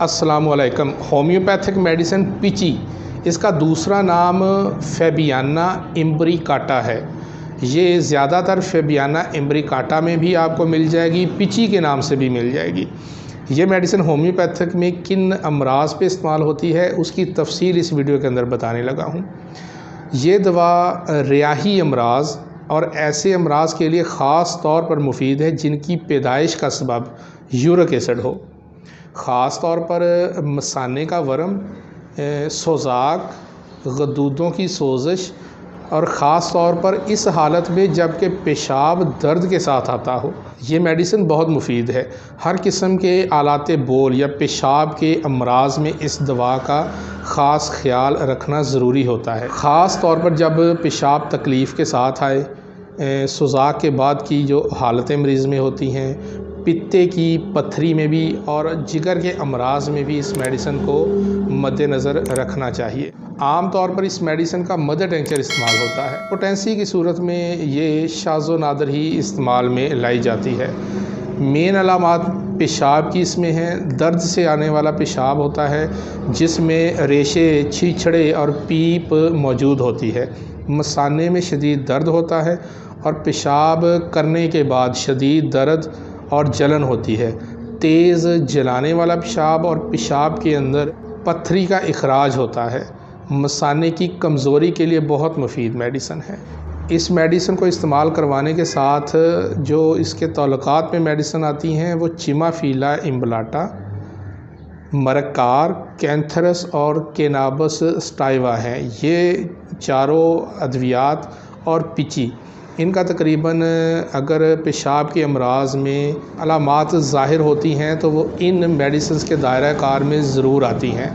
अस्सलामुअलैकुम। Homeopathic medicine peachy, इसका दूसरा नाम फेबियाना इम्ब्रिकाटा है। ये ज़्यादातर फेबियाना इम्ब्रिकाटा में भी आपको मिल जाएगी, पिची के नाम से भी मिल जाएगी। ये मेडिसिन होम्योपैथिक में किन अमराज पे इस्तेमाल होती है उसकी तफसील इस वीडियो के अंदर बताने लगा हूँ। ये दवा रियाही अमराज और ऐसे अमराज के लिए ख़ास तौर पर मुफीद है जिनकी पैदाइश का सबब यूरिक एसिड हो। ख़ास तौर पर मसाने का वर्म, सोजाक, गदूदों की सोजिश और ख़ास तौर पर इस हालत में जबकि पेशाब दर्द के साथ आता हो, ये मेडिसिन बहुत मुफीद है। हर किस्म के आलाते बोल या पेशाब के अमराज में इस दवा का ख़ास ख्याल रखना ज़रूरी होता है। ख़ास तौर पर जब पेशाब तकलीफ़ के साथ आए, सोजाक के बाद की जो हालतें मरीज़ में होती हैं, पित्ते की पत्थरी में भी और जिगर के अमराज में भी इस मेडिसिन को मद्देनज़र रखना चाहिए। आम तौर पर इस मेडिसिन का मदर टिंचर इस्तेमाल होता है। पोटेंसी की सूरत में ये शाज़ो नादर ही इस्तेमाल में लाई जाती है। मेन अलामात पेशाब की इसमें हैं। दर्द से आने वाला पेशाब होता है जिसमें रेशे, छीछड़े और पीप मौजूद होती है। मसाने में शदीद दर्द होता है और पेशाब करने के बाद शदीद दर्द और जलन होती है। तेज़ जलाने वाला पेशाब और पेशाब के अंदर पत्थरी का इखराज होता है। मसाने की कमज़ोरी के लिए बहुत मुफीद मेडिसिन है। इस मेडिसिन को इस्तेमाल करवाने के साथ जो इसके तौलकात में मेडिसिन आती हैं वो चिमाफिला इम्बलाटा, मरकार, कैंथरस और केनाबस स्टाइवा हैं। ये चारों अद्वियात और पिची, इनका तकरीबन अगर पेशाब के अमराज में अलामात ज़ाहिर होती हैं तो वो इन मेडिसिन के दायरा कार में ज़रूर आती हैं।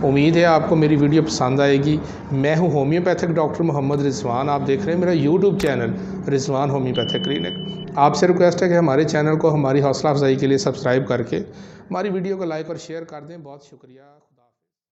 उम्मीद है आपको मेरी वीडियो पसंद आएगी। मैं हूँ होम्योपैथिक डॉक्टर मोहम्मद रिजवान। आप देख रहे हैं मेरा YouTube channel Rizwan homeopathic clinic. आपसे रिक्वेस्ट है कि हमारे चैनल को हमारी हौसला अफजाई के लिए सब्सक्राइब करके हमारी वीडियो को लाइक और शेयर कर दें। बहुत शुक्रिया।